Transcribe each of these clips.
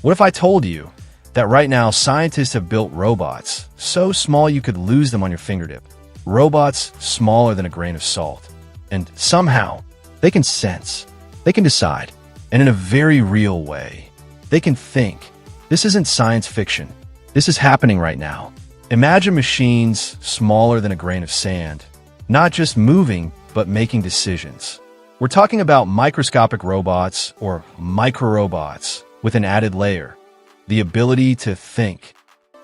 What if I told you that right now scientists have built robots so small you could lose them on your fingertip? Robots smaller than a grain of salt. And somehow, they can sense, they can decide, and in a very real way, they can think. This isn't science fiction. This is happening right now. Imagine machines smaller than a grain of sand, not just moving, but making decisions. We're talking about microscopic robots or microrobots with an added layer, the ability to think.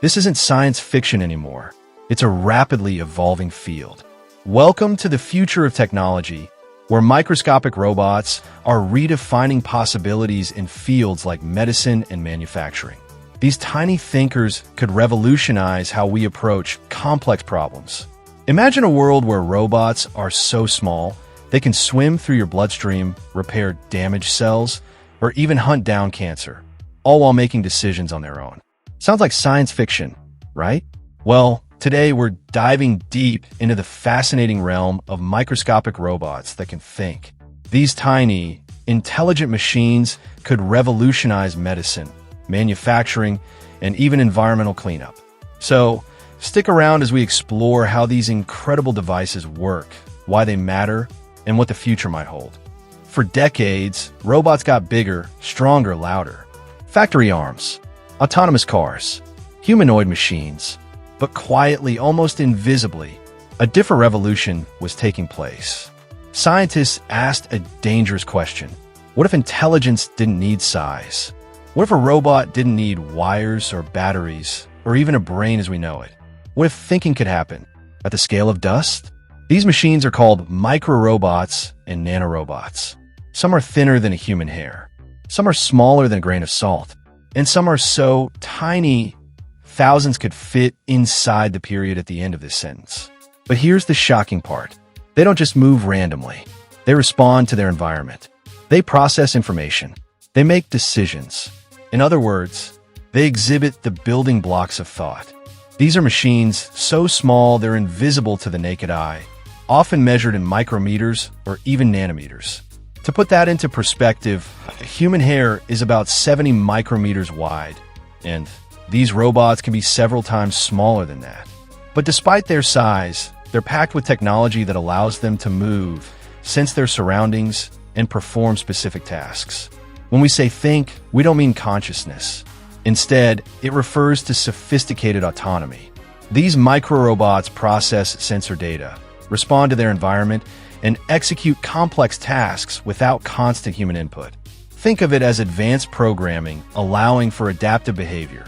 This isn't science fiction anymore. It's a rapidly evolving field. Welcome to the future of technology, where microscopic robots are redefining possibilities in fields like medicine and manufacturing. These tiny thinkers could revolutionize how we approach complex problems. Imagine a world where robots are so small they can swim through your bloodstream, repair damaged cells, or even hunt down cancer, all while making decisions on their own. Sounds like science fiction, right? Well, today we're diving deep into the fascinating realm of microscopic robots that can think. These tiny, intelligent machines could revolutionize medicine, manufacturing, and even environmental cleanup. So, stick around as we explore how these incredible devices work, why they matter, and what the future might hold. For decades, robots got bigger, stronger, louder. Factory arms, autonomous cars, humanoid machines. But quietly, almost invisibly, a different revolution was taking place. Scientists asked a dangerous question. What if intelligence didn't need size? What if a robot didn't need wires or batteries, or even a brain as we know it? What if thinking could happen at the scale of dust? These machines are called microrobots and nanorobots. Some are thinner than a human hair. Some are smaller than a grain of salt. And some are so tiny, thousands could fit inside the period at the end of this sentence. But here's the shocking part. They don't just move randomly. They respond to their environment. They process information. They make decisions. In other words, they exhibit the building blocks of thought. These are machines so small they're invisible to the naked eye, often measured in micrometers or even nanometers. To put that into perspective, human hair is about 70 micrometers wide, and these robots can be several times smaller than that. But despite their size, they're packed with technology that allows them to move, sense their surroundings, and perform specific tasks. When we say think, we don't mean consciousness. Instead, it refers to sophisticated autonomy. These microrobots process sensor data, respond to their environment, and execute complex tasks without constant human input. Think of it as advanced programming allowing for adaptive behavior,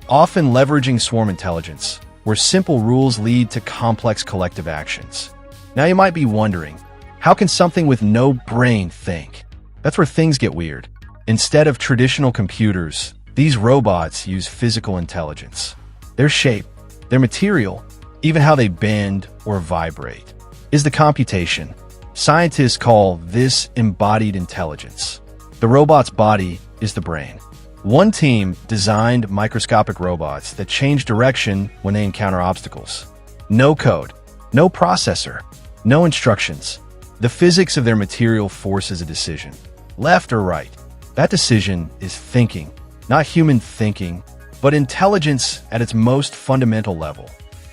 often leveraging swarm intelligence, where simple rules lead to complex collective actions. Now you might be wondering, how can something with no brain think? That's where things get weird. Instead of traditional computers, these robots use physical intelligence. Their shape, their material, even how they bend or vibrate, is the computation. Scientists call this embodied intelligence. The robot's body is the brain. One team designed microscopic robots that change direction when they encounter obstacles. No code, no processor, no instructions. The physics of their material forces a decision, left or right. That decision is thinking, not human thinking, but intelligence at its most fundamental level.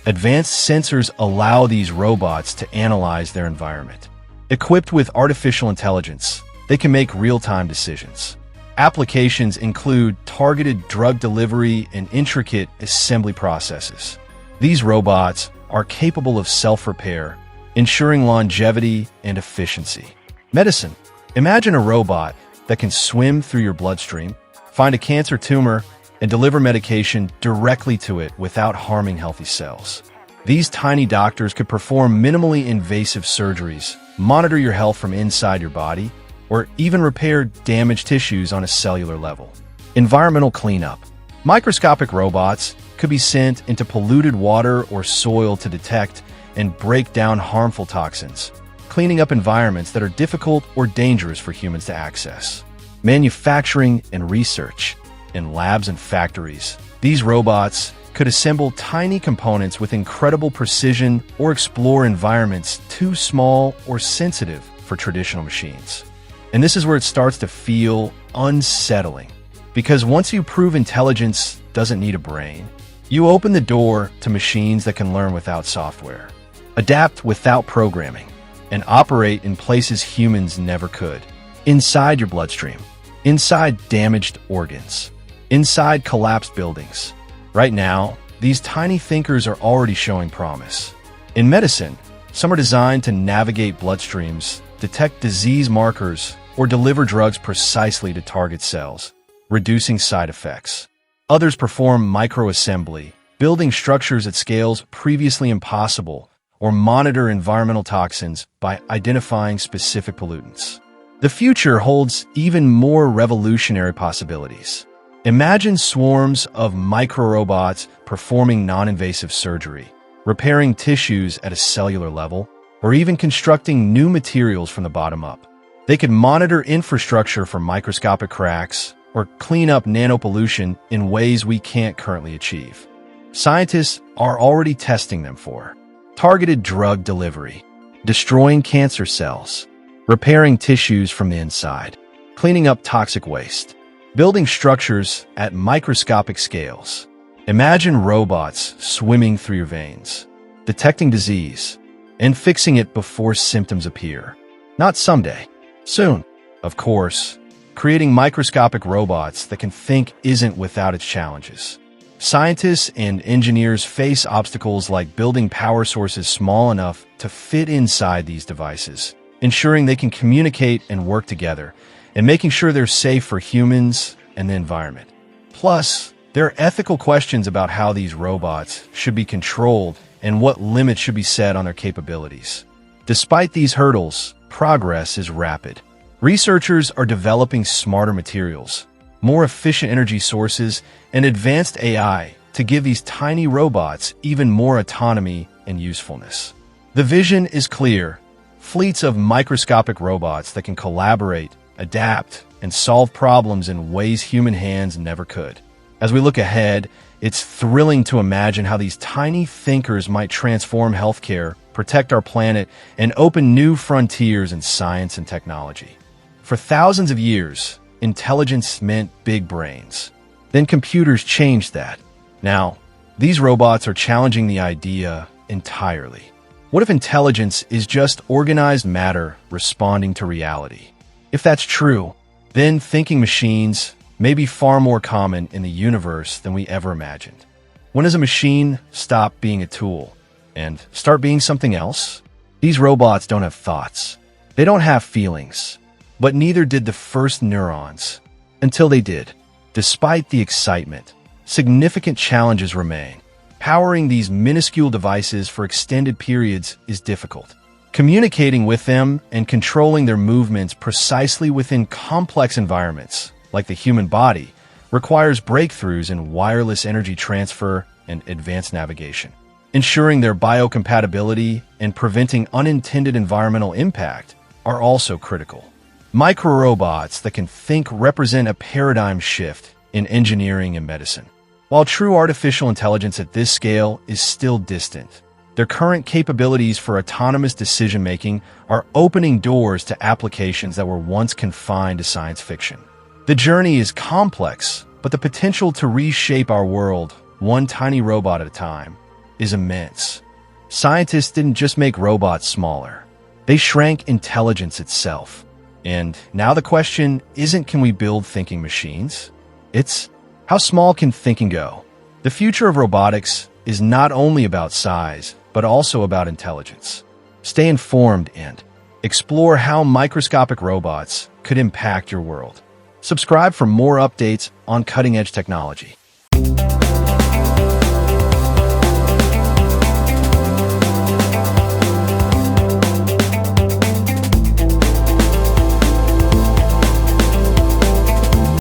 Advanced sensors allow these robots to analyze their environment. Equipped with artificial intelligence, they can make real-time decisions. Applications include targeted drug delivery and intricate assembly processes. These robots are capable of self-repair, ensuring longevity and efficiency. Medicine. Imagine a robot that can swim through your bloodstream, find a cancer tumor, and deliver medication directly to it without harming healthy cells. These tiny doctors could perform minimally invasive surgeries, monitor your health from inside your body, or even repair damaged tissues on a cellular level. Environmental cleanup. Microscopic robots could be sent into polluted water or soil to detect and break down harmful toxins, cleaning up environments that are difficult or dangerous for humans to access. Manufacturing and research. In labs and factories, these robots could assemble tiny components with incredible precision or explore environments too small or sensitive for traditional machines. And this is where it starts to feel unsettling. Because once you prove intelligence doesn't need a brain, you open the door to machines that can learn without software, adapt without programming, and operate in places humans never could. Inside your bloodstream, inside damaged organs, inside collapsed buildings. Right now, these tiny thinkers are already showing promise. In medicine, some are designed to navigate bloodstreams, detect disease markers, or deliver drugs precisely to target cells, reducing side effects. Others perform microassembly, building structures at scales previously impossible, or monitor environmental toxins by identifying specific pollutants. The future holds even more revolutionary possibilities. Imagine swarms of microrobots performing non-invasive surgery, repairing tissues at a cellular level, or even constructing new materials from the bottom up. They could monitor infrastructure for microscopic cracks or clean up nanopollution in ways we can't currently achieve. Scientists are already testing them for targeted drug delivery, destroying cancer cells, repairing tissues from the inside, cleaning up toxic waste, building structures at microscopic scales. Imagine robots swimming through your veins, detecting disease, and fixing it before symptoms appear. Not someday, soon. Of course, creating microscopic robots that can think isn't without its challenges. Scientists and engineers face obstacles like building power sources small enough to fit inside these devices, ensuring they can communicate and work together, and making sure they're safe for humans and the environment. Plus, there are ethical questions about how these robots should be controlled and what limits should be set on their capabilities. Despite these hurdles, progress is rapid. Researchers are developing smarter materials, more efficient energy sources, and advanced AI to give these tiny robots even more autonomy and usefulness. The vision is clear: fleets of microscopic robots that can collaborate, adapt, and solve problems in ways human hands never could. As we look ahead, it's thrilling to imagine how these tiny thinkers might transform healthcare, protect our planet, and open new frontiers in science and technology. For thousands of years, intelligence meant big brains. Then computers changed that. Now, these robots are challenging the idea entirely. What if intelligence is just organized matter responding to reality? If that's true, then thinking machines may be far more common in the universe than we ever imagined. When does a machine stop being a tool and start being something else? These robots don't have thoughts. They don't have feelings. But neither did the first neurons. Until they did. Despite the excitement, significant challenges remain. Powering these minuscule devices for extended periods is difficult. Communicating with them and controlling their movements precisely within complex environments, like the human body, requires breakthroughs in wireless energy transfer and advanced navigation. Ensuring their biocompatibility and preventing unintended environmental impact are also critical. Microrobots that can think represent a paradigm shift in engineering and medicine. While true artificial intelligence at this scale is still distant, their current capabilities for autonomous decision-making are opening doors to applications that were once confined to science fiction. The journey is complex, but the potential to reshape our world, one tiny robot at a time, is immense. Scientists didn't just make robots smaller. They shrank intelligence itself. And now the question isn't, can we build thinking machines? It's, how small can thinking go? The future of robotics is not only about size, but also about intelligence. Stay informed and explore how microscopic robots could impact your world. Subscribe for more updates on cutting-edge technology.